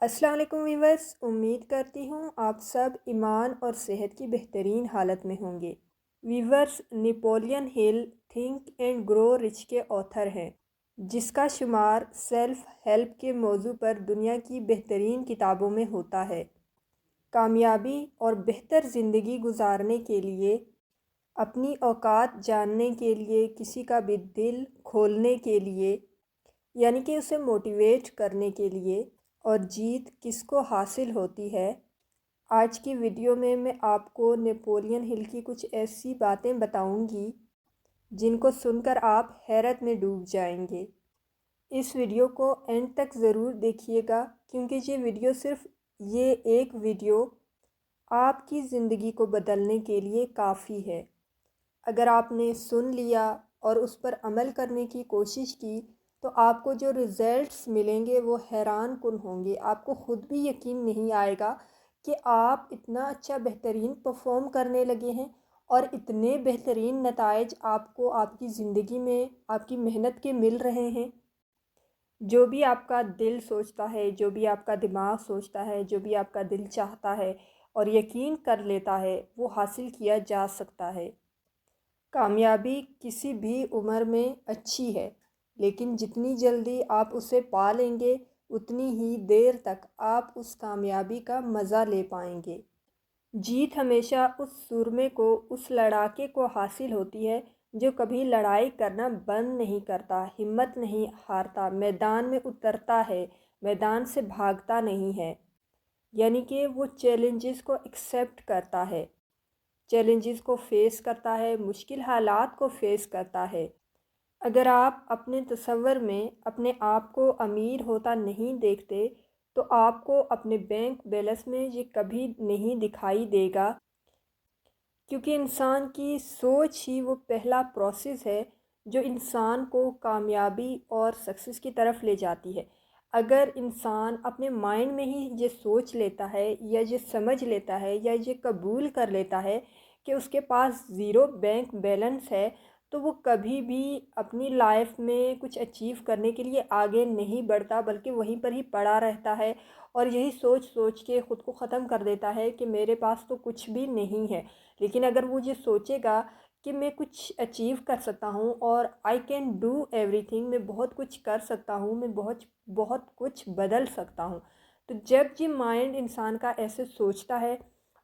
السلام علیکم ویورز، امید کرتی ہوں آپ سب ایمان اور صحت کی بہترین حالت میں ہوں گے۔ ویورز، نیپولین ہل تھنک اینڈ گرو رچ کے آتھر ہیں، جس کا شمار سیلف ہیلپ کے موضوع پر دنیا کی بہترین کتابوں میں ہوتا ہے۔ کامیابی اور بہتر زندگی گزارنے کے لیے، اپنی اوقات جاننے کے لیے، کسی کا بھی دل کھولنے کے لیے، یعنی کہ اسے موٹیویٹ کرنے کے لیے، اور جیت کس کو حاصل ہوتی ہے، آج کی ویڈیو میں آپ کو نیپولین ہل کی کچھ ایسی باتیں بتاؤں گی جن کو سن کر آپ حیرت میں ڈوب جائیں گے۔ اس ویڈیو کو اینڈ تک ضرور دیکھیے گا، کیونکہ یہ ایک ویڈیو آپ کی زندگی کو بدلنے کے لیے کافی ہے۔ اگر آپ نے سن لیا اور اس پر عمل کرنے کی کوشش کی تو آپ کو جو ریزلٹس ملیں گے وہ حیران کن ہوں گے۔ آپ کو خود بھی یقین نہیں آئے گا کہ آپ اتنا اچھا بہترین پرفارم کرنے لگے ہیں اور اتنے بہترین نتائج آپ کو آپ کی زندگی میں آپ کی محنت کے مل رہے ہیں۔ جو بھی آپ کا دل سوچتا ہے، جو بھی آپ کا دماغ سوچتا ہے، جو بھی آپ کا دل چاہتا ہے اور یقین کر لیتا ہے، وہ حاصل کیا جا سکتا ہے۔ کامیابی کسی بھی عمر میں اچھی ہے، لیکن جتنی جلدی آپ اسے پا لیں گے اتنی ہی دیر تک آپ اس کامیابی کا مزہ لے پائیں گے۔ جیت ہمیشہ اس سورمے کو، اس لڑاکے کو حاصل ہوتی ہے جو کبھی لڑائی کرنا بند نہیں کرتا، ہمت نہیں ہارتا، میدان میں اترتا ہے، میدان سے بھاگتا نہیں ہے، یعنی کہ وہ چیلنجز کو ایکسیپٹ کرتا ہے، چیلنجز کو فیس کرتا ہے، مشکل حالات کو فیس کرتا ہے۔ اگر آپ اپنے تصور میں اپنے آپ کو امیر ہوتا نہیں دیکھتے تو آپ کو اپنے بینک بیلنس میں یہ کبھی نہیں دکھائی دے گا، کیونکہ انسان کی سوچ ہی وہ پہلا پروسیس ہے جو انسان کو کامیابی اور سکسیس کی طرف لے جاتی ہے۔ اگر انسان اپنے مائنڈ میں ہی یہ سوچ لیتا ہے یا یہ سمجھ لیتا ہے یا یہ قبول کر لیتا ہے کہ اس کے پاس زیرو بینک بیلنس ہے، تو وہ کبھی بھی اپنی لائف میں کچھ اچیو کرنے کے لیے آگے نہیں بڑھتا، بلکہ وہیں پر ہی پڑا رہتا ہے اور یہی سوچ سوچ کے خود کو ختم کر دیتا ہے کہ میرے پاس تو کچھ بھی نہیں ہے۔ لیکن اگر وہ یہ سوچے گا کہ میں کچھ اچیو کر سکتا ہوں اور I can do every thing, میں بہت کچھ کر سکتا ہوں، میں بہت کچھ بدل سکتا ہوں، تو جب یہ مائنڈ انسان کا ایسے سوچتا ہے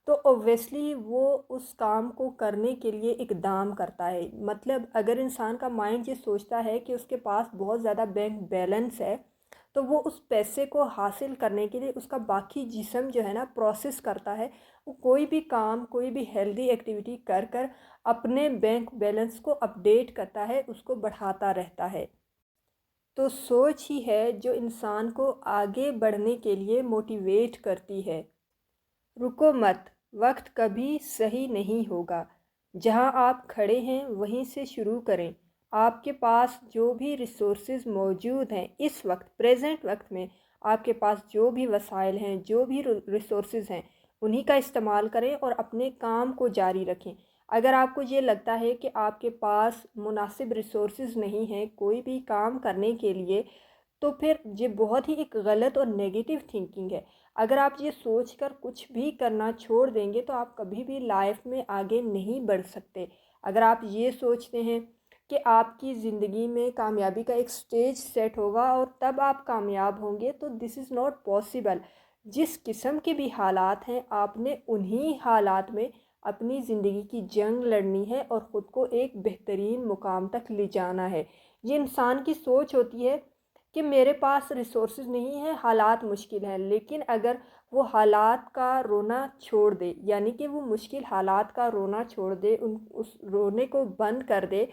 تو اوبویسلی وہ اس کام کو کرنے کے لیے اقدام کرتا ہے۔ مطلب اگر انسان کا مائنڈ یہ سوچتا ہے کہ اس کے پاس بہت زیادہ بینک بیلنس ہے تو وہ اس پیسے کو حاصل کرنے کے لیے اس کا باقی جسم جو ہے نا پروسیس کرتا ہے، وہ کوئی بھی کام، کوئی بھی ہیلدی ایکٹیویٹی کر کر اپنے بینک بیلنس کو اپڈیٹ کرتا ہے، اس کو بڑھاتا رہتا ہے۔ تو سوچ ہی ہے جو انسان کو آگے بڑھنے کے لیے موٹیویٹ کرتی ہے۔ رکو مت، وقت کبھی صحیح نہیں ہوگا، جہاں آپ کھڑے ہیں وہیں سے شروع کریں۔ آپ کے پاس جو بھی ریسورسز موجود ہیں اس وقت، پریزنٹ وقت میں آپ کے پاس جو بھی وسائل ہیں، جو بھی ریسورسز ہیں، انہی کا استعمال کریں اور اپنے کام کو جاری رکھیں۔ اگر آپ کو یہ لگتا ہے کہ آپ کے پاس مناسب ریسورسز نہیں ہیں کوئی بھی کام کرنے کے لیے، تو پھر یہ بہت ہی ایک غلط اور نیگیٹو تھنکنگ ہے۔ اگر آپ یہ سوچ کر کچھ بھی کرنا چھوڑ دیں گے تو آپ کبھی بھی لائف میں آگے نہیں بڑھ سکتے۔ اگر آپ یہ سوچتے ہیں کہ آپ کی زندگی میں کامیابی کا ایک سٹیج سیٹ ہوگا اور تب آپ کامیاب ہوں گے، تو دس از ناٹ پاسبل۔ جس قسم کے بھی حالات ہیں، آپ نے انہی حالات میں اپنی زندگی کی جنگ لڑنی ہے اور خود کو ایک بہترین مقام تک لے جانا ہے۔ یہ انسان کی سوچ ہوتی ہے کہ میرے پاس ریسورسز نہیں ہیں، حالات مشکل ہیں، لیکن اگر وہ حالات کا رونا چھوڑ دے، یعنی کہ وہ مشکل حالات کا رونا چھوڑ دے، اس رونے کو بند کر دے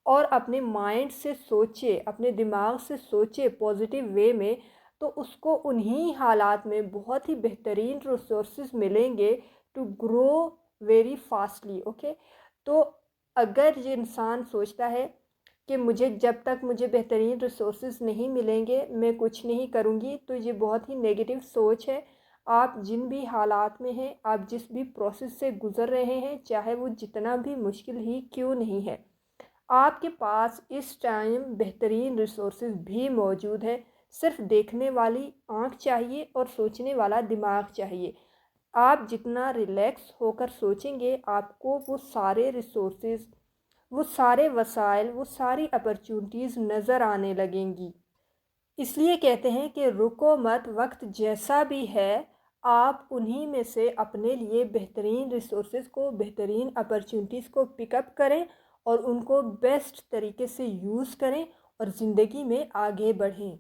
اور اپنے مائنڈ سے سوچے، اپنے دماغ سے سوچے پازیٹیو وے میں، تو اس کو انہی حالات میں بہت ہی بہترین ریسورسز ملیں گے to grow very fastly, okay. تو اگر یہ انسان سوچتا ہے کہ جب تک مجھے بہترین ریسورسز نہیں ملیں گے میں کچھ نہیں کروں گی، تو یہ بہت ہی نیگیٹو سوچ ہے۔ آپ جن بھی حالات میں ہیں، آپ جس بھی پروسیس سے گزر رہے ہیں، چاہے وہ جتنا بھی مشکل ہی کیوں نہیں ہے، آپ کے پاس اس ٹائم بہترین ریسورسز بھی موجود ہیں۔ صرف دیکھنے والی آنکھ چاہیے اور سوچنے والا دماغ چاہیے۔ آپ جتنا ریلیکس ہو کر سوچیں گے، آپ کو وہ سارے ریسورسز، وہ سارے وسائل، وہ ساری اپرچونٹیز نظر آنے لگیں گی۔ اس لیے کہتے ہیں کہ رکو مت، وقت جیسا بھی ہے آپ انہی میں سے اپنے لیے بہترین ریسورسز کو، بہترین اپرچونٹیز کو پک اپ کریں اور ان کو بیسٹ طریقے سے یوز کریں اور زندگی میں آگے بڑھیں۔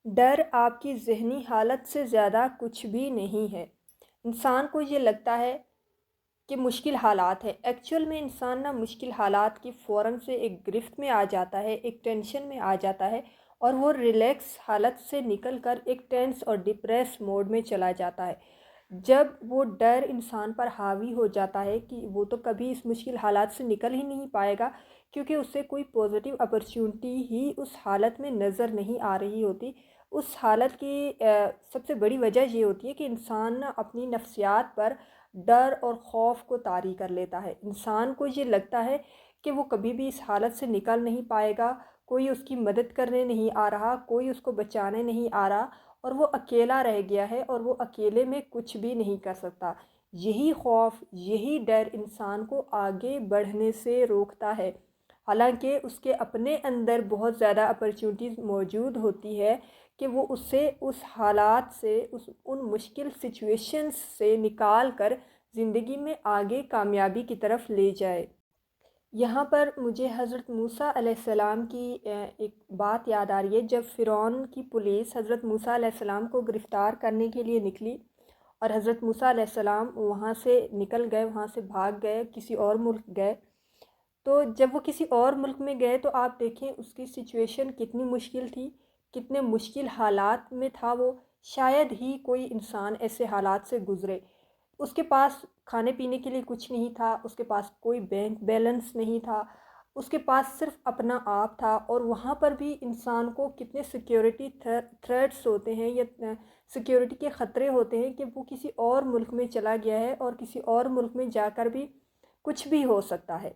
ڈر آپ کی ذہنی حالت سے زیادہ کچھ بھی نہیں ہے۔ انسان کو یہ لگتا ہے کہ مشکل حالات ہے، ایکچول میں انسان نہ مشکل حالات کی فوراً سے ایک گرفت میں آ جاتا ہے، ایک ٹینشن میں آ جاتا ہے اور وہ ریلیکس حالت سے نکل کر ایک ٹینس اور ڈپریس موڈ میں چلا جاتا ہے۔ جب وہ ڈر انسان پر حاوی ہو جاتا ہے کہ وہ تو کبھی اس مشکل حالات سے نکل ہی نہیں پائے گا، کیونکہ اسے کوئی پازیٹیو اپرچونٹی ہی اس حالت میں نظر نہیں آ رہی ہوتی۔ اس حالت کی سب سے بڑی وجہ یہ ہوتی ہے کہ انسان اپنی نفسیات پر ڈر اور خوف کو طاری کر لیتا ہے۔ انسان کو یہ لگتا ہے کہ وہ کبھی بھی اس حالت سے نکل نہیں پائے گا، کوئی اس کی مدد کرنے نہیں آ رہا، کوئی اس کو بچانے نہیں آ رہا اور وہ اکیلا رہ گیا ہے اور وہ اکیلے میں کچھ بھی نہیں کر سکتا۔ یہی خوف، یہی ڈر انسان کو آگے بڑھنے سے روکتا ہے، حالانکہ اس کے اپنے اندر بہت زیادہ اپرچونٹیز موجود ہوتی ہے کہ وہ اسے اس حالات سے، ان مشکل سچویشنز سے نکال کر زندگی میں آگے کامیابی کی طرف لے جائے۔ یہاں پر مجھے حضرت موسیٰ علیہ السلام کی ایک بات یاد آ رہی ہے۔ جب فرعون کی پولیس حضرت موسیٰ علیہ السلام کو گرفتار کرنے کے لیے نکلی اور حضرت موسیٰ علیہ السلام وہاں سے نکل گئے، وہاں سے بھاگ گئے، کسی اور ملک گئے، تو جب وہ کسی اور ملک میں گئے تو آپ دیکھیں اس کی سچویشن کتنی مشکل تھی، کتنے مشکل حالات میں تھا وہ۔ شاید ہی کوئی انسان ایسے حالات سے گزرے۔ اس کے پاس کھانے پینے کے لیے کچھ نہیں تھا، اس کے پاس کوئی بینک بیلنس نہیں تھا، اس کے پاس صرف اپنا آپ تھا، اور وہاں پر بھی انسان کو کتنے سیکیورٹی تھریٹس ہوتے ہیں یا سیکیورٹی کے خطرے ہوتے ہیں کہ وہ کسی اور ملک میں چلا گیا ہے اور کسی اور ملک میں جا کر بھی کچھ بھی ہو سکتا ہے۔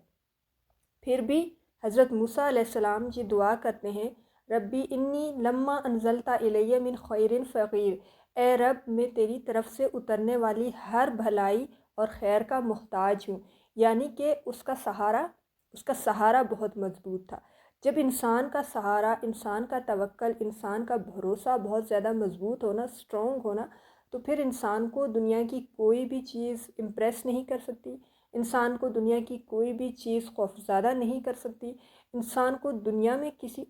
پھر بھی حضرت موسیٰ علیہ السلام یہ دعا کرتے ہیں، ربی انی لما انزلتا الیہ من خیر فقیر، اے رب میں تیری طرف سے اترنے والی ہر بھلائی اور خیر کا محتاج ہوں۔ یعنی کہ اس کا سہارا بہت مضبوط تھا۔ جب انسان کا سہارا، انسان کا توکل، انسان کا بھروسہ بہت زیادہ مضبوط ہونا، اسٹرانگ ہونا، تو پھر انسان کو دنیا کی کوئی بھی چیز امپریس نہیں کر سکتی، انسان کو دنیا کی کوئی بھی چیز خوفزدہ نہیں کر سکتی، انسان کو دنیا میں کسی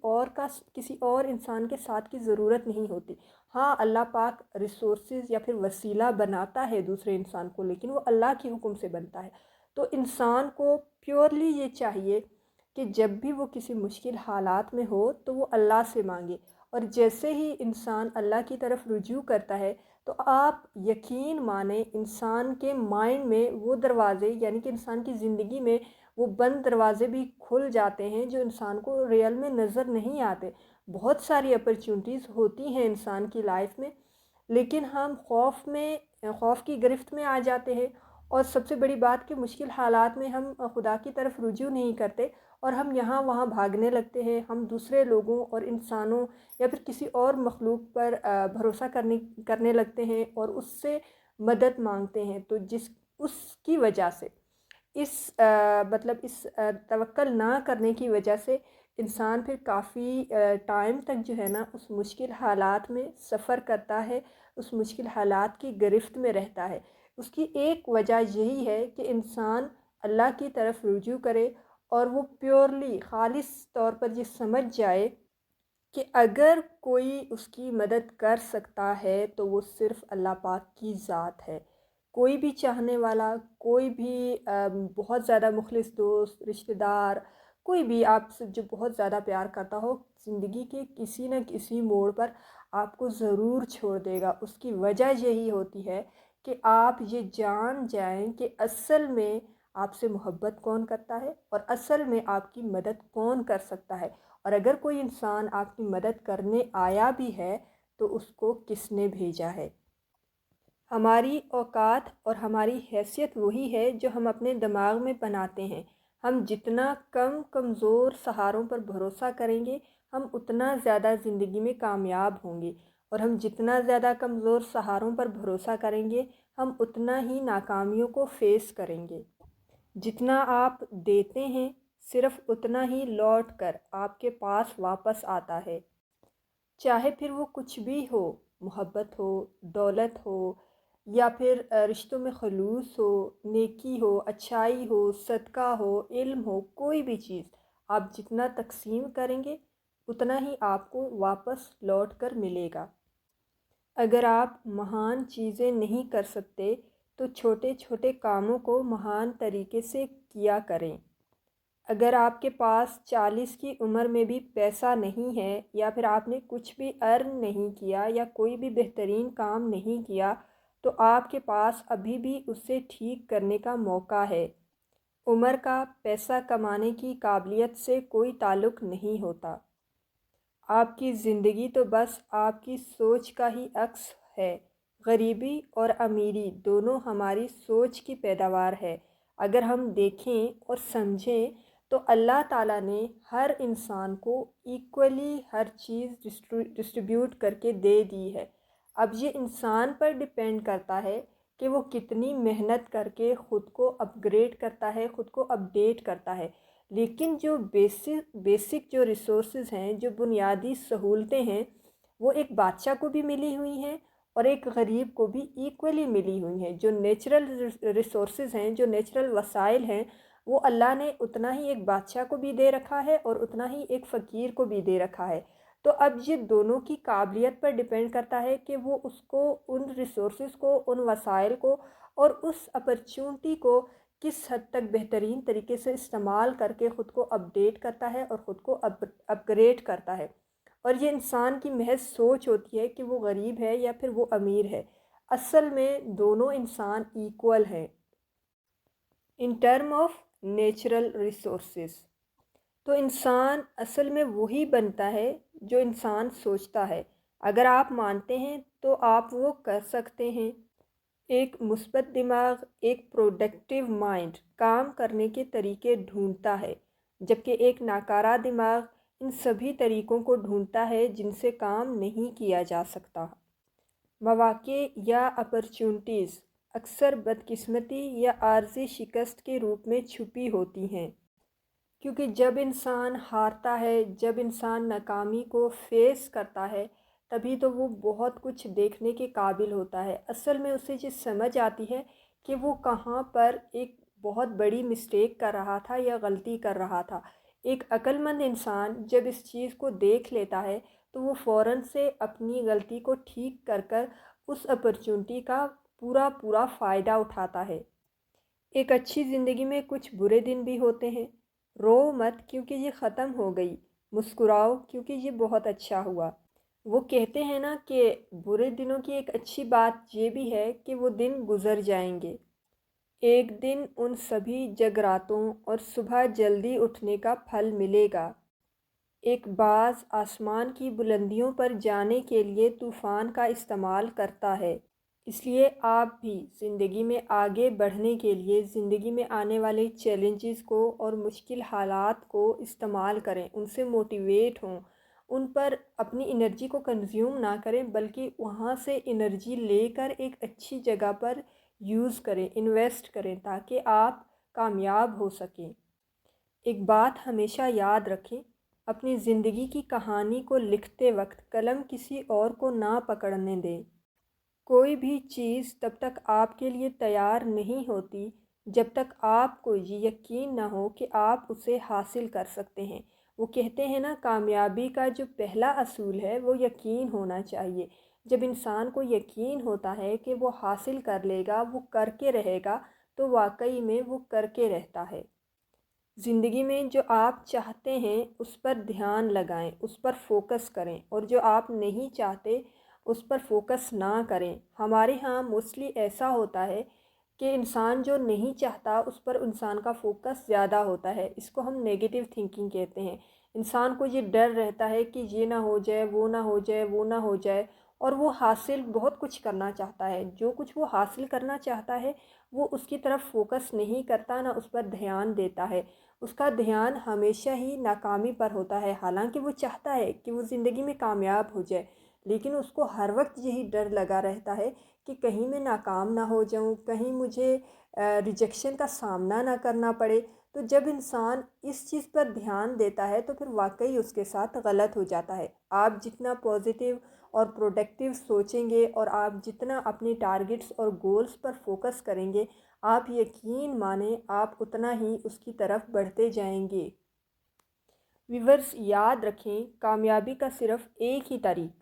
اور انسان کے ساتھ کی ضرورت نہیں ہوتی۔ ہاں، اللہ پاک ریسورسز یا پھر وسیلہ بناتا ہے دوسرے انسان کو، لیکن وہ اللہ کے حکم سے بنتا ہے۔ تو انسان کو پیورلی یہ چاہیے کہ جب بھی وہ کسی مشکل حالات میں ہو تو وہ اللہ سے مانگے، اور جیسے ہی انسان اللہ کی طرف رجوع کرتا ہے تو آپ یقین مانیں انسان کے مائنڈ میں وہ دروازے، یعنی کہ انسان کی زندگی میں وہ بند دروازے بھی کھل جاتے ہیں جو انسان کو ریئل میں نظر نہیں آتے۔ بہت ساری اپرچونٹیز ہوتی ہیں انسان کی لائف میں، لیکن ہم خوف کی گرفت میں آ جاتے ہیں، اور سب سے بڑی بات کہ مشکل حالات میں ہم خدا کی طرف رجوع نہیں کرتے اور ہم یہاں وہاں بھاگنے لگتے ہیں، ہم دوسرے لوگوں اور انسانوں یا پھر کسی اور مخلوق پر بھروسہ کرنے لگتے ہیں اور اس سے مدد مانگتے ہیں۔ تو اس کی وجہ سے اس توکل نہ کرنے کی وجہ سے انسان پھر کافی ٹائم تک جو ہے نا اس مشکل حالات میں سفر کرتا ہے، اس مشکل حالات کی گرفت میں رہتا ہے۔ اس کی ایک وجہ یہی ہے کہ انسان اللہ کی طرف رجوع کرے اور وہ پیورلی خالص طور پر یہ سمجھ جائے کہ اگر کوئی اس کی مدد کر سکتا ہے تو وہ صرف اللہ پاک کی ذات ہے۔ کوئی بھی چاہنے والا، کوئی بھی بہت زیادہ مخلص دوست، رشتہ دار، کوئی بھی آپ سے جو بہت زیادہ پیار کرتا ہو، زندگی کے کسی نہ کسی موڑ پر آپ کو ضرور چھوڑ دے گا۔ اس کی وجہ یہی ہوتی ہے کہ آپ یہ جان جائیں کہ اصل میں آپ سے محبت کون کرتا ہے اور اصل میں آپ کی مدد کون کر سکتا ہے، اور اگر کوئی انسان آپ کی مدد کرنے آیا بھی ہے تو اس کو کس نے بھیجا ہے۔ ہماری اوقات اور ہماری حیثیت وہی ہے جو ہم اپنے دماغ میں بناتے ہیں۔ ہم جتنا کمزور سہاروں پر بھروسہ کریں گے، ہم اتنا زیادہ زندگی میں کامیاب ہوں گے، اور ہم جتنا زیادہ کمزور سہاروں پر بھروسہ کریں گے ہم اتنا ہی ناکامیوں کو فیس کریں گے۔ جتنا آپ دیتے ہیں صرف اتنا ہی لوٹ کر آپ کے پاس واپس آتا ہے، چاہے پھر وہ کچھ بھی ہو، محبت ہو، دولت ہو، یا پھر رشتوں میں خلوص ہو، نیکی ہو، اچھائی ہو، صدقہ ہو، علم ہو، کوئی بھی چیز آپ جتنا تقسیم کریں گے اتنا ہی آپ کو واپس لوٹ کر ملے گا۔ اگر آپ مہان چیزیں نہیں کر سکتے تو چھوٹے چھوٹے کاموں کو مہان طریقے سے کیا کریں۔ اگر آپ کے پاس 40 کی عمر میں بھی پیسہ نہیں ہے، یا پھر آپ نے کچھ بھی ارن نہیں کیا یا کوئی بھی بہترین کام نہیں کیا، تو آپ کے پاس ابھی بھی اسے ٹھیک کرنے کا موقع ہے۔ عمر کا پیسہ کمانے کی قابلیت سے کوئی تعلق نہیں ہوتا۔ آپ کی زندگی تو بس آپ کی سوچ کا ہی عکس ہے۔ غریبی اور امیری دونوں ہماری سوچ کی پیداوار ہے۔ اگر ہم دیکھیں اور سمجھیں تو اللہ تعالیٰ نے ہر انسان کو ایکولی ہر چیز ڈسٹریبیوٹ کر کے دے دی ہے۔ اب یہ انسان پر ڈیپینڈ کرتا ہے کہ وہ کتنی محنت کر کے خود کو اپ گریڈ کرتا ہے، خود کو اپڈیٹ کرتا ہے۔ لیکن جو بیسک جو ریسورسز ہیں، جو بنیادی سہولتیں ہیں، وہ ایک بادشاہ کو بھی ملی ہوئی ہیں اور ایک غریب کو بھی ایکولی ملی ہوئی ہیں۔ جو نیچرل ریسورسز ہیں، جو نیچرل وسائل ہیں، وہ اللہ نے اتنا ہی ایک بادشاہ کو بھی دے رکھا ہے اور اتنا ہی ایک فقیر کو بھی دے رکھا ہے۔ تو اب یہ دونوں کی قابلیت پر ڈیپینڈ کرتا ہے کہ وہ اس کو، ان ریسورسز کو، ان وسائل کو اور اس اپرچونٹی کو کس حد تک بہترین طریقے سے استعمال کر کے خود کو اپڈیٹ کرتا ہے اور خود کو اپ گریڈ کرتا ہے۔ اور یہ انسان کی محض سوچ ہوتی ہے کہ وہ غریب ہے یا پھر وہ امیر ہے۔ اصل میں دونوں انسان ایکول ہیں in term of natural resources. تو انسان اصل میں وہی بنتا ہے جو انسان سوچتا ہے۔ اگر آپ مانتے ہیں تو آپ وہ کر سکتے ہیں۔ ایک مثبت دماغ، ایک پروڈکٹیو مائنڈ کام کرنے کے طریقے ڈھونڈتا ہے، جبکہ ایک ناکارہ دماغ ان سبھی طریقوں کو ڈھونڈتا ہے جن سے کام نہیں کیا جا سکتا۔ مواقع یا اپرچونٹیز اکثر بدقسمتی یا عارضی شکست کے روپ میں چھپی ہوتی ہیں، کیونکہ جب انسان ہارتا ہے، جب انسان ناکامی کو فیس کرتا ہے، تبھی تو وہ بہت کچھ دیکھنے کے قابل ہوتا ہے۔ اصل میں اسے یہ سمجھ آتی ہے کہ وہ کہاں پر ایک بہت بڑی مسٹیک کر رہا تھا یا غلطی کر رہا تھا۔ ایک عقل مند انسان جب اس چیز کو دیکھ لیتا ہے تو وہ فوراً سے اپنی غلطی کو ٹھیک کر کر اس اپرچونٹی کا پورا فائدہ اٹھاتا ہے۔ ایک اچھی زندگی میں کچھ برے دن بھی ہوتے ہیں۔ رو مت کیونکہ یہ ختم ہو گئی، مسکراؤ کیونکہ یہ بہت اچھا ہوا۔ وہ کہتے ہیں نا کہ برے دنوں کی ایک اچھی بات یہ بھی ہے کہ وہ دن گزر جائیں گے۔ ایک دن ان سبھی جگراتوں اور صبح جلدی اٹھنے کا پھل ملے گا۔ ایک باز آسمان کی بلندیوں پر جانے کے لیے طوفان کا استعمال کرتا ہے۔ اس لیے آپ بھی زندگی میں آگے بڑھنے کے لیے زندگی میں آنے والے چیلنجز کو اور مشکل حالات کو استعمال کریں، ان سے موٹیویٹ ہوں، ان پر اپنی انرجی کو کنزیوم نہ کریں بلکہ وہاں سے انرجی لے کر ایک اچھی جگہ پر یوز کریں، انویسٹ کریں تاکہ آپ کامیاب ہو سکیں۔ ایک بات ہمیشہ یاد رکھیں، اپنی زندگی کی کہانی کو لکھتے وقت قلم کسی اور کو نہ پکڑنے دیں۔ کوئی بھی چیز تب تک آپ کے لیے تیار نہیں ہوتی جب تک آپ کو یہ یقین نہ ہو کہ آپ اسے حاصل کر سکتے ہیں۔ وہ کہتے ہیں نا، کامیابی کا جو پہلا اصول ہے وہ یقین ہونا چاہیے۔ جب انسان کو یقین ہوتا ہے کہ وہ حاصل کر لے گا، وہ کر کے رہے گا، تو واقعی میں وہ کر کے رہتا ہے۔ زندگی میں جو آپ چاہتے ہیں اس پر دھیان لگائیں، اس پر فوکس کریں، اور جو آپ نہیں چاہتے اس پر فوکس نہ کریں۔ ہمارے ہاں موسٹلی ایسا ہوتا ہے کہ انسان جو نہیں چاہتا اس پر انسان کا فوکس زیادہ ہوتا ہے۔ اس کو ہم نیگیٹو تھنکنگ کہتے ہیں۔ انسان کو یہ ڈر رہتا ہے کہ یہ نہ ہو جائے، وہ نہ ہو جائے، وہ نہ ہو جائے، اور وہ حاصل بہت کچھ کرنا چاہتا ہے، جو کچھ وہ حاصل کرنا چاہتا ہے وہ اس کی طرف فوکس نہیں کرتا، نہ اس پر دھیان دیتا ہے، اس کا دھیان ہمیشہ ہی ناکامی پر ہوتا ہے۔ حالانکہ وہ چاہتا ہے کہ وہ زندگی میں کامیاب ہو جائے، لیکن اس کو ہر وقت یہی ڈر لگا رہتا ہے کہ کہیں میں ناکام نہ ہو جاؤں، کہیں مجھے ریجیکشن کا سامنا نہ کرنا پڑے۔ تو جب انسان اس چیز پر دھیان دیتا ہے تو پھر واقعی اس کے ساتھ غلط ہو جاتا ہے۔ آپ جتنا پازیٹیو اور پروڈکٹیو سوچیں گے اور آپ جتنا اپنی ٹارگٹس اور گولز پر فوکس کریں گے، آپ یقین مانیں آپ اتنا ہی اس کی طرف بڑھتے جائیں گے۔ ویورز یاد رکھیں، کامیابی کا صرف ایک ہی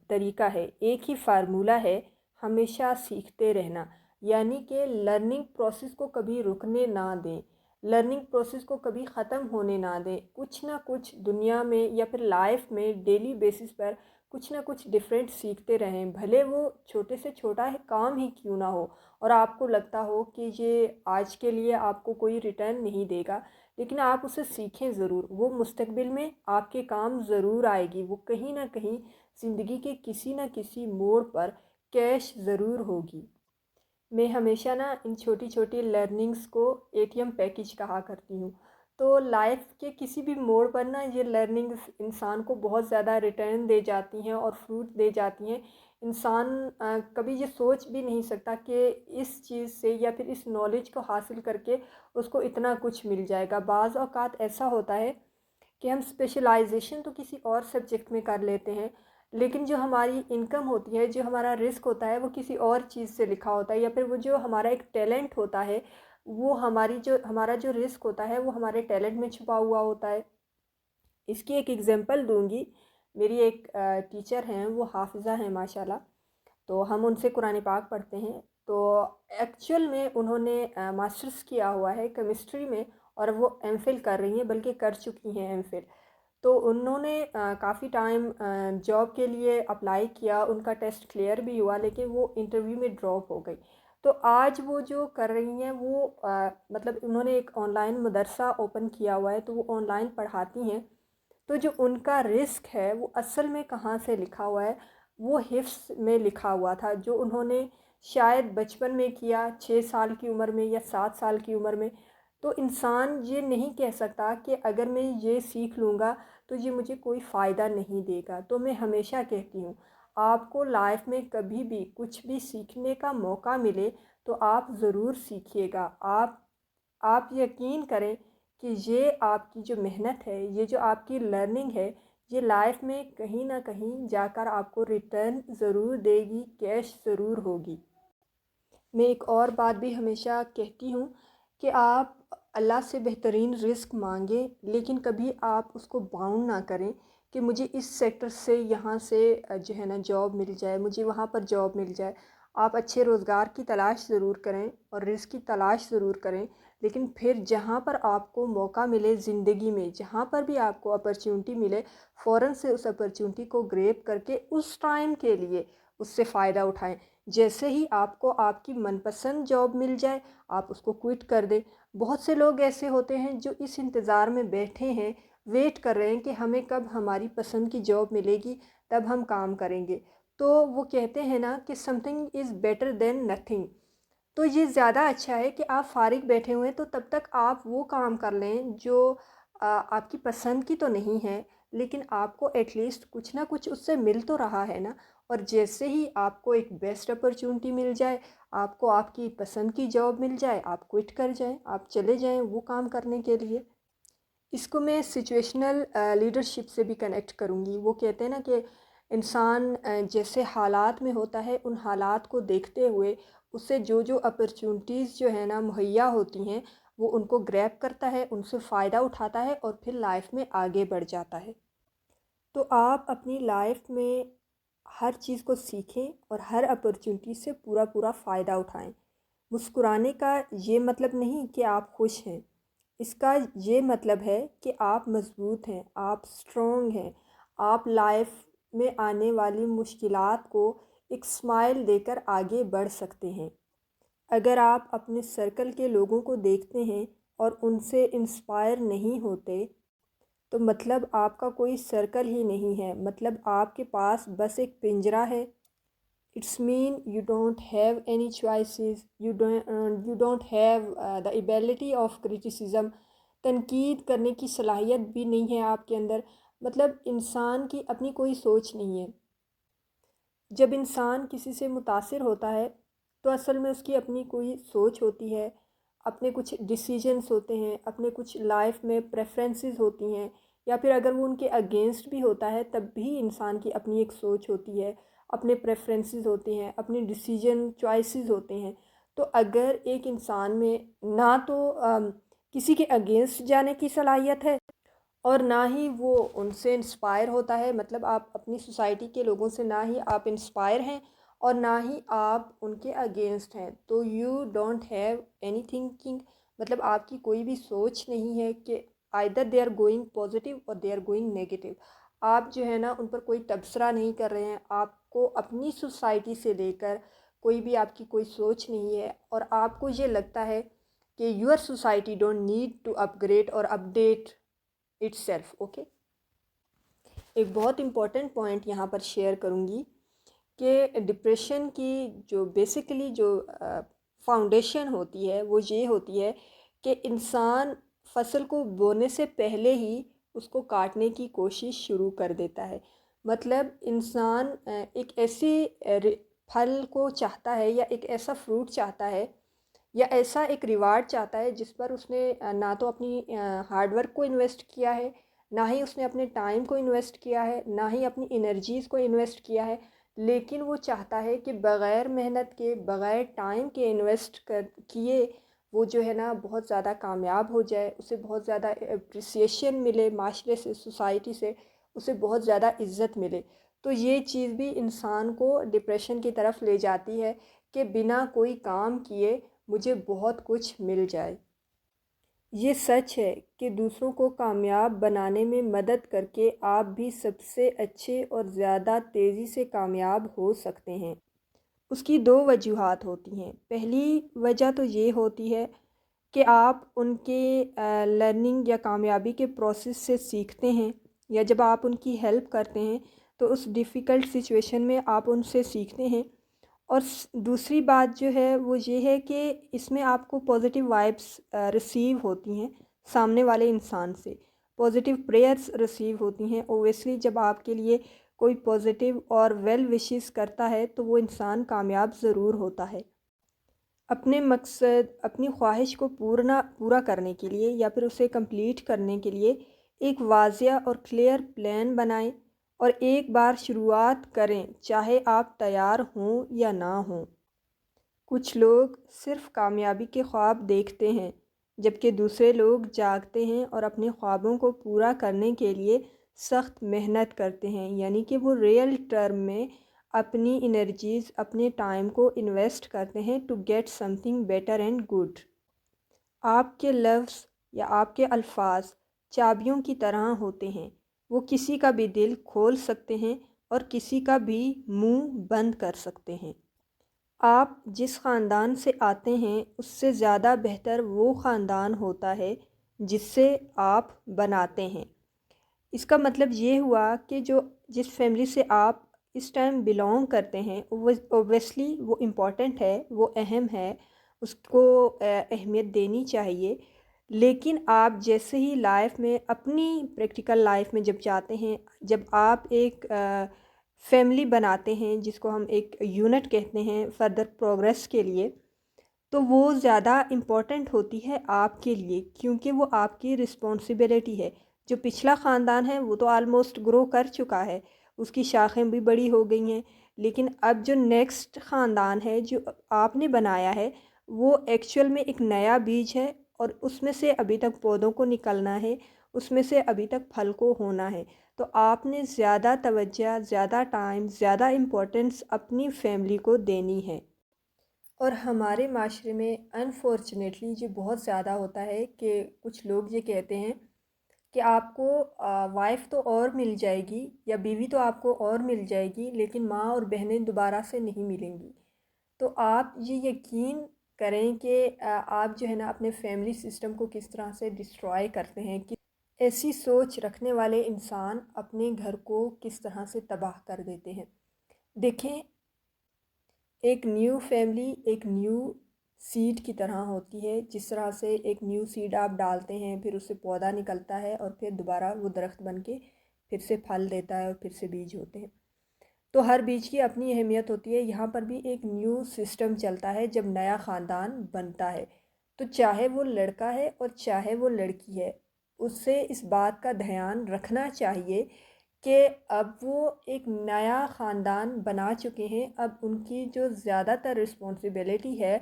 طریقہ ہے، ایک ہی فارمولہ ہے، ہمیشہ سیکھتے رہنا۔ یعنی کہ لرننگ پروسیس کو کبھی رکنے نہ دیں، لرننگ پروسیس کو کبھی ختم ہونے نہ دیں۔ کچھ نہ کچھ دنیا میں یا پھر لائف میں ڈیلی بیسس پر کچھ نہ کچھ ڈیفرنٹ سیکھتے رہیں، بھلے وہ چھوٹے سے چھوٹا کام ہی کیوں نہ ہو، اور آپ کو لگتا ہو کہ یہ آج کے لیے آپ کو کوئی ریٹرن نہیں دے گا، لیکن آپ اسے سیکھیں ضرور، وہ مستقبل میں آپ کے کام ضرور آئے گی، وہ کہیں نہ کہیں زندگی کے کسی نہ کسی موڑ پر کیش ضرور ہوگی۔ میں ہمیشہ ان چھوٹی چھوٹی لرننگز کو ATM پیکج کہا کرتی ہوں۔ تو لائف کے کسی بھی موڑ پر یہ لرننگز انسان کو بہت زیادہ ریٹرن دے جاتی ہیں اور فروٹ دے جاتی ہیں۔ انسان کبھی یہ سوچ بھی نہیں سکتا کہ اس چیز سے یا پھر اس نالج کو حاصل کر کے اس کو اتنا کچھ مل جائے گا۔ بعض اوقات ایسا ہوتا ہے کہ ہم اسپیشلائزیشن تو کسی اور سبجیکٹ میں کر لیتے ہیں، لیکن جو ہماری انکم ہوتی ہے، جو ہمارا رزق ہوتا ہے، وہ کسی اور چیز سے لکھا ہوتا ہے، یا پھر وہ جو ہمارا ایک ٹیلنٹ ہوتا ہے، وہ ہمارا جو رزق ہوتا ہے وہ ہمارے ٹیلنٹ میں چھپا ہوا ہوتا ہے۔ اس کی ایک ایگزامپل دوں گی۔ میری ایک ٹیچر ہیں، وہ حافظہ ہیں ماشاءاللہ، تو ہم ان سے قرآن پاک پڑھتے ہیں۔ تو ایکچوئل میں انہوں نے ماسٹرز کیا ہوا ہے کیمسٹری میں، اور وہ MPhil کر رہی ہیں، بلکہ کر چکی ہیں MPhil۔ تو انہوں نے کافی ٹائم جاب کے لیے اپلائی کیا، ان کا ٹیسٹ کلیئر بھی ہوا، لیکن وہ انٹرویو میں ڈراپ ہو گئی۔ تو آج وہ جو کر رہی ہیں وہ مطلب انہوں نے ایک آن لائن مدرسہ اوپن کیا ہوا ہے، تو وہ آن لائن پڑھاتی ہیں۔ تو جو ان کا رزق ہے وہ اصل میں کہاں سے لکھا ہوا ہے، وہ حفظ میں لکھا ہوا تھا، جو انہوں نے شاید بچپن میں کیا، 6 سال کی عمر میں یا 7 سال کی عمر میں۔ تو انسان یہ نہیں کہہ سکتا کہ اگر میں یہ سیکھ لوں گا تو یہ مجھے کوئی فائدہ نہیں دے گا۔ تو میں ہمیشہ کہتی ہوں، آپ کو لائف میں کبھی بھی کچھ بھی سیکھنے کا موقع ملے تو آپ ضرور سیکھیے گا۔ آپ یقین کریں کہ یہ آپ کی جو محنت ہے، یہ جو آپ کی لرننگ ہے، یہ لائف میں کہیں نہ کہیں جا کر آپ کو ریٹرن ضرور دے گی، کیش ضرور ہوگی۔ میں ایک اور بات بھی ہمیشہ کہتی ہوں کہ آپ اللہ سے بہترین رزق مانگیں، لیکن کبھی آپ اس کو باؤنڈ نہ کریں کہ مجھے اس سیکٹر سے یہاں سے جو ہے جاب مل جائے، مجھے وہاں پر جاب مل جائے۔ آپ اچھے روزگار کی تلاش ضرور کریں اور رزق کی تلاش ضرور کریں، لیکن پھر جہاں پر آپ کو موقع ملے زندگی میں، جہاں پر بھی آپ کو اپرچونٹی ملے، فوراً سے اس اپرچونٹی کو گریب کر کے اس ٹائم کے لیے اس سے فائدہ اٹھائیں۔ جیسے ہی آپ کو آپ کی من پسند جاب مل جائے، آپ اس کو کوئٹ کر دیں۔ بہت سے لوگ ایسے ہوتے ہیں جو اس انتظار میں بیٹھے ہیں، ویٹ کر رہے ہیں کہ ہمیں کب ہماری پسند کی جاب ملے گی، تب ہم کام کریں گے۔ تو وہ کہتے ہیں کہ something is better than nothing۔ تو یہ زیادہ اچھا ہے کہ آپ فارغ بیٹھے ہوئے ہیں تو تب تک آپ وہ کام کر لیں جو آپ کی پسند کی تو نہیں ہے، لیکن آپ کو ایٹ لیسٹ کچھ نہ کچھ اس سے مل تو رہا ہے نا۔ اور جیسے ہی آپ کو ایک بیسٹ اپرچونٹی مل جائے، آپ کو آپ کی پسند کی جاب مل جائے، آپ کوئٹ کر جائیں، آپ چلے جائیں وہ کام کرنے کے لیے۔ اس کو میں سچویشنل لیڈرشپ سے بھی کنیکٹ کروں گی۔ وہ کہتے ہیں کہ انسان جیسے حالات میں ہوتا ہے، ان حالات کو دیکھتے ہوئے اس سے جو اپرچونٹیز جو ہے مہیا ہوتی ہیں، وہ ان کو گریب کرتا ہے، ان سے فائدہ اٹھاتا ہے اور پھر لائف میں آگے بڑھ جاتا ہے۔ تو آپ اپنی لائف میں ہر چیز کو سیکھیں اور ہر اپرچونٹی سے پورا فائدہ اٹھائیں۔ مسکرانے کا یہ مطلب نہیں کہ آپ خوش ہیں، اس کا یہ مطلب ہے کہ آپ مضبوط ہیں، آپ سٹرونگ ہیں، آپ لائف میں آنے والی مشکلات کو ایک اسمائل دے کر آگے بڑھ سکتے ہیں۔ اگر آپ اپنے سرکل کے لوگوں کو دیکھتے ہیں اور ان سے انسپائر نہیں ہوتے، تو مطلب آپ کا کوئی سرکل ہی نہیں ہے، مطلب آپ کے پاس بس ایک پنجرہ ہے it's mean you don't have any choices, you don't have the ability of criticism, تنقید کرنے کی صلاحیت بھی نہیں ہے آپ کے اندر، مطلب انسان کی اپنی کوئی سوچ نہیں ہے۔ جب انسان کسی سے متاثر ہوتا ہے تو اصل میں اس کی اپنی کوئی سوچ ہوتی ہے، اپنے کچھ ڈیسیجنس ہوتے ہیں، اپنے کچھ لائف میں پریفرنسز ہوتی ہیں، یا پھر اگر وہ ان کے اگینسٹ بھی ہوتا ہے تب بھی انسان کی اپنی ایک سوچ ہوتی ہے، اپنے پریفرنسز ہوتے ہیں، اپنے ڈیسیجن چوائسیز ہوتے ہیں۔ تو اگر ایک انسان میں نہ تو کسی کے اگینسٹ جانے کی صلاحیت ہے اور نہ ہی وہ ان سے انسپائر ہوتا ہے، مطلب آپ اپنی سوسائٹی کے لوگوں سے نہ ہی آپ انسپائر ہیں اور نہ ہی آپ ان کے اگینسٹ ہیں، تو you don't have any thinking, مطلب آپ کی کوئی بھی سوچ نہیں ہے کہ either they are going positive اور دے آر گوئنگ نیگیٹو۔ آپ جو ہے نا ان پر کوئی تبصرہ نہیں کر رہے ہیں، آپ کو اپنی سوسائٹی سے لے کر کوئی بھی آپ کی کوئی سوچ نہیں ہے، اور آپ کو یہ لگتا ہے کہ your society don't need to upgrade اور اپڈیٹ اٹ سیلف۔ اوکے، ایک بہت امپورٹنٹ پوائنٹ یہاں پر شیئر کروں گی کہ ڈپریشن کی جو بیسیکلی جو فاؤنڈیشن ہوتی ہے وہ یہ ہوتی ہے کہ انسان فصل کو بونے سے پہلے ہی اس کو کاٹنے کی کوشش شروع کر دیتا ہے۔ مطلب انسان ایک ایسی پھل کو چاہتا ہے یا ایک ایسا فروٹ چاہتا ہے یا ایسا ایک ریوارڈ چاہتا ہے جس پر اس نے نہ تو اپنی ہارڈ ورک کو انویسٹ کیا ہے، نہ ہی اس نے اپنے ٹائم کو انویسٹ کیا ہے، نہ ہی اپنی انرجیز کو انویسٹ کیا ہے، لیکن وہ چاہتا ہے کہ بغیر محنت کے، بغیر ٹائم کے انویسٹ کیے وہ جو ہے نا بہت زیادہ کامیاب ہو جائے، اسے بہت زیادہ اپریسیشن ملے معاشرے سے، سوسائٹی سے، اسے بہت زیادہ عزت ملے۔ تو یہ چیز بھی انسان کو ڈپریشن کی طرف لے جاتی ہے کہ بنا کوئی کام کیے مجھے بہت کچھ مل جائے۔ یہ سچ ہے کہ دوسروں کو کامیاب بنانے میں مدد کر کے آپ بھی سب سے اچھے اور زیادہ تیزی سے کامیاب ہو سکتے ہیں۔ اس کی دو وجوہات ہوتی ہیں۔ پہلی وجہ تو یہ ہوتی ہے کہ آپ ان کے لرننگ یا کامیابی کے پروسیس سے سیکھتے ہیں، یا جب آپ ان کی ہیلپ کرتے ہیں تو اس ڈیفیکلٹ سچویشن میں آپ ان سے سیکھتے ہیں۔ اور دوسری بات جو ہے وہ یہ ہے کہ اس میں آپ کو پازیٹیو وائبس ریسیو ہوتی ہیں سامنے والے انسان سے، پازیٹیو پریئرس ریسیو ہوتی ہیں۔ اویسلی جب آپ کے لیے کوئی پازیٹیو اور ویل وشز کرتا ہے تو وہ انسان کامیاب ضرور ہوتا ہے۔ اپنے مقصد، اپنی خواہش کو پورا کرنے کے لیے یا پھر اسے کمپلیٹ کرنے کے لیے ایک واضح اور کلیئر پلان بنائیں اور ایک بار شروعات کریں، چاہے آپ تیار ہوں یا نہ ہوں۔ کچھ لوگ صرف کامیابی کے خواب دیکھتے ہیں، جبکہ دوسرے لوگ جاگتے ہیں اور اپنے خوابوں کو پورا کرنے کے لیے سخت محنت کرتے ہیں، یعنی کہ وہ ریئل ٹرم میں اپنی انرجیز، اپنے ٹائم کو انویسٹ کرتے ہیں to get something better and good. آپ کے لفظ یا آپ کے الفاظ چابیوں کی طرح ہوتے ہیں، وہ کسی کا بھی دل کھول سکتے ہیں اور کسی کا بھی منہ بند کر سکتے ہیں۔ آپ جس خاندان سے آتے ہیں اس سے زیادہ بہتر وہ خاندان ہوتا ہے جس سے آپ بناتے ہیں۔ اس کا مطلب یہ ہوا کہ جس فیملی سے آپ اس ٹائم بلونگ کرتے ہیں اوبویسلی وہ امپورٹنٹ ہے، وہ اہم ہے، اس کو اہمیت دینی چاہیے، لیکن آپ جیسے ہی لائف میں، اپنی پریکٹیکل لائف میں جب جاتے ہیں، جب آپ ایک فیملی بناتے ہیں جس کو ہم ایک یونٹ کہتے ہیں فردر پروگریس کے لیے، تو وہ زیادہ امپورٹنٹ ہوتی ہے آپ کے لیے، کیونکہ وہ آپ کی رسپانسبلٹی ہے۔ جو پچھلا خاندان ہے وہ تو آلموسٹ گرو کر چکا ہے، اس کی شاخیں بھی بڑی ہو گئی ہیں، لیکن اب جو نیکسٹ خاندان ہے جو آپ نے بنایا ہے وہ ایکچول میں ایک نیا بیج ہے، اور اس میں سے ابھی تک پودوں کو نکلنا ہے، اس میں سے ابھی تک پھل کو ہونا ہے۔ تو آپ نے زیادہ توجہ، زیادہ ٹائم، زیادہ امپورٹنس اپنی فیملی کو دینی ہے۔ اور ہمارے معاشرے میں انفارچونیٹلی یہ بہت زیادہ ہوتا ہے کہ کچھ لوگ یہ کہتے ہیں کہ آپ کو وائف تو اور مل جائے گی یا بیوی تو آپ کو اور مل جائے گی، لیکن ماں اور بہنیں دوبارہ سے نہیں ملیں گی۔ تو آپ یہ یقین کریں کہ آپ جو ہے نا اپنے فیملی سسٹم کو کس طرح سے ڈسٹرائے کرتے ہیں، کہ ایسی سوچ رکھنے والے انسان اپنے گھر کو کس طرح سے تباہ کر دیتے ہیں۔ دیکھیں، ایک نیو فیملی ایک نیو سیڈ کی طرح ہوتی ہے. جس طرح سے ایک نیو سیڈ آپ ڈالتے ہیں، پھر اس سے پودا نکلتا ہے اور پھر دوبارہ وہ درخت بن کے پھر سے پھل دیتا ہے اور پھر سے بیج ہوتے ہیں. تو ہر بیج کی اپنی اہمیت ہوتی ہے. یہاں پر بھی ایک نیو سسٹم چلتا ہے جب نیا خاندان بنتا ہے. تو چاہے وہ لڑکا ہے اور چاہے وہ لڑکی ہے، اس سے اس بات کا دھیان رکھنا چاہیے کہ اب وہ ایک نیا خاندان بنا چکے ہیں. اب ان کی جو زیادہ تر رسپانسبلٹی ہے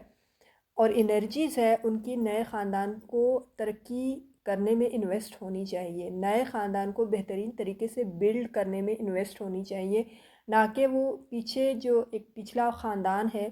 اور انرجیز ہے ان کی نئے خاندان کو ترقی کرنے میں انویسٹ ہونی چاہیے، نئے خاندان کو بہترین طریقے سے بلڈ کرنے میں انویسٹ ہونی چاہیے. نہ کہ وہ پیچھے جو ایک پچھلا خاندان ہے،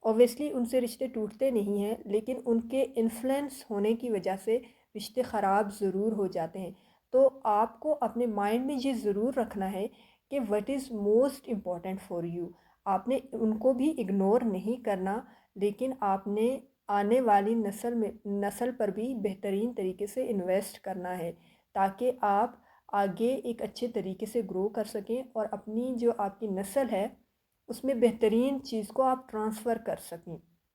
اوبویسلی ان سے رشتے ٹوٹتے نہیں ہیں لیکن ان کے انفلوئنس ہونے کی وجہ سے رشتے خراب ضرور ہو جاتے ہیں. تو آپ کو اپنے مائنڈ میں یہ ضرور رکھنا ہے کہ what is most important for you. آپ نے ان کو بھی اگنور نہیں کرنا، لیکن آپ نے آنے والی نسل پر بھی بہترین طریقے سے انویسٹ کرنا ہے تاکہ آپ آگے ایک اچھے طریقے سے گرو کر سکیں اور اپنی جو آپ کی نسل ہے اس میں بہترین چیز کو آپ ٹرانسفر کر سکیں.